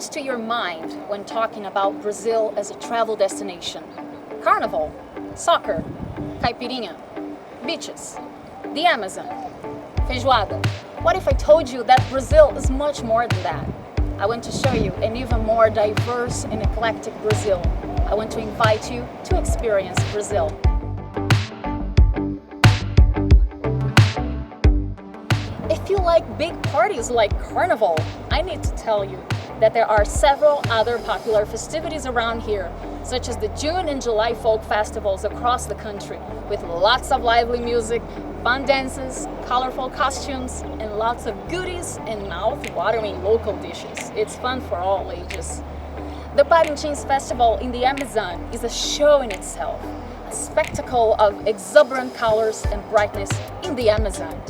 comes to your mind when talking about Brazil as a travel destination? Carnival, soccer, caipirinha, beaches, the Amazon, feijoada. What if I told you that Brazil is much more than that? I want to show you an even more diverse and eclectic Brazil. I want to invite you to experience Brazil. If you like big parties like Carnival, I need to tell you that there are several other popular festivities around here, such as the June and July folk festivals across the country, with lots of lively music, fun dances, colorful costumes, and lots of goodies and mouth-watering local dishes. It's fun for all ages. The Parintins Festival in the Amazon is a show in itself, a spectacle of exuberant colors and brightness in the Amazon.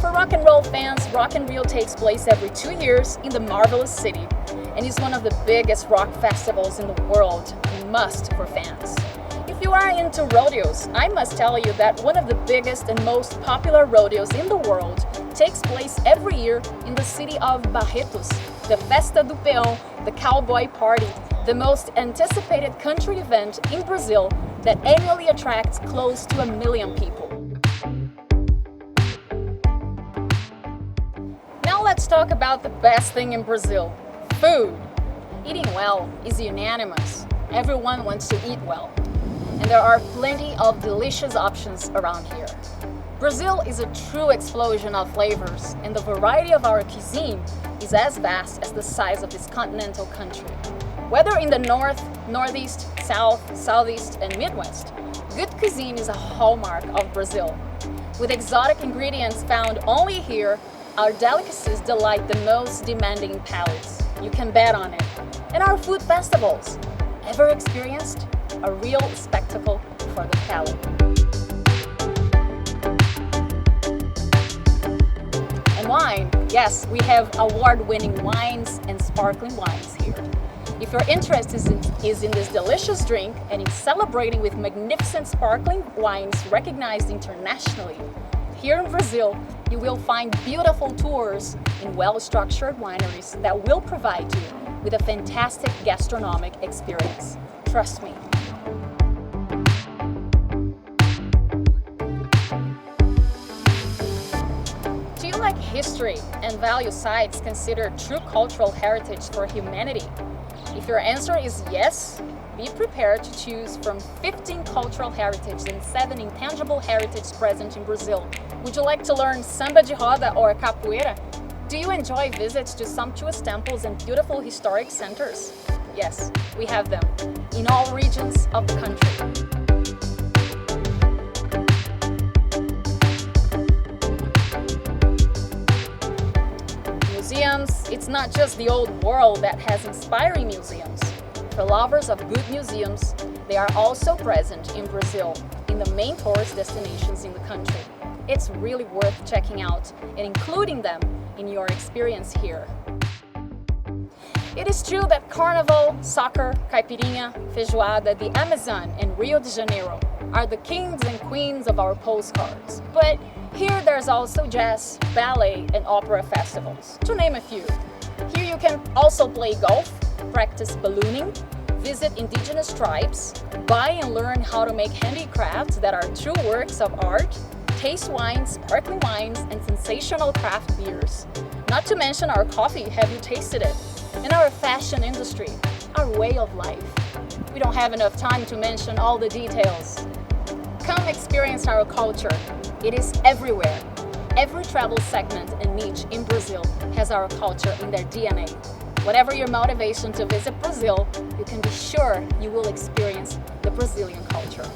For rock and roll fans, Rock in Rio takes place every 2 years in the marvelous city and is one of the biggest rock festivals in the world, a must for fans. If you are into rodeos, I must tell you that one of the biggest and most popular rodeos in the world takes place every year in the city of Barretos, the Festa do Peão, the Cowboy Party, the most anticipated country event in Brazil that annually attracts close to 1 million people. Now let's talk about the best thing in Brazil, food. Eating well is unanimous. Everyone wants to eat well. And there are plenty of delicious options around here. Brazil is a true explosion of flavors, and the variety of our cuisine is as vast as the size of this continental country. Whether in the north, northeast, south, southeast, and midwest, good cuisine is a hallmark of Brazil. With exotic ingredients found only here, our delicacies delight the most demanding palates. You can bet on it. And our food festivals, ever experienced? A real spectacle for the palate. And wine, yes, we have award-winning wines and sparkling wines here. If your interest is in this delicious drink and in celebrating with magnificent sparkling wines recognized internationally, here in Brazil, you will find beautiful tours in well-structured wineries that will provide you with a fantastic gastronomic experience. Trust me. Do you like history and value sites considered true cultural heritage for humanity? If your answer is yes, be prepared to choose from 15 cultural heritage and 7 intangible heritage present in Brazil. Would you like to learn samba de roda or capoeira? Do you enjoy visits to sumptuous temples and beautiful historic centers? Yes, we have them in all regions of the country. Museums, it's not just the old world that has inspiring museums. For lovers of good museums, they are also present in Brazil, in the main tourist destinations in the country. It's really worth checking out and including them in your experience here. It is true that Carnival, soccer, caipirinha, feijoada, the Amazon, and Rio de Janeiro are the kings and queens of our postcards. But here there's also jazz, ballet, and opera festivals, to name a few. Here you can also play golf, practice ballooning, visit indigenous tribes, buy and learn how to make handicrafts that are true works of art, taste wines, sparkling wines, and sensational craft beers. Not to mention our coffee, have you tasted it? And our fashion industry, our way of life. We don't have enough time to mention all the details. Come experience our culture. It is everywhere. Every travel segment and niche in Brazil has our culture in their DNA. Whatever your motivation to visit Brazil, you can be sure you will experience the Brazilian culture.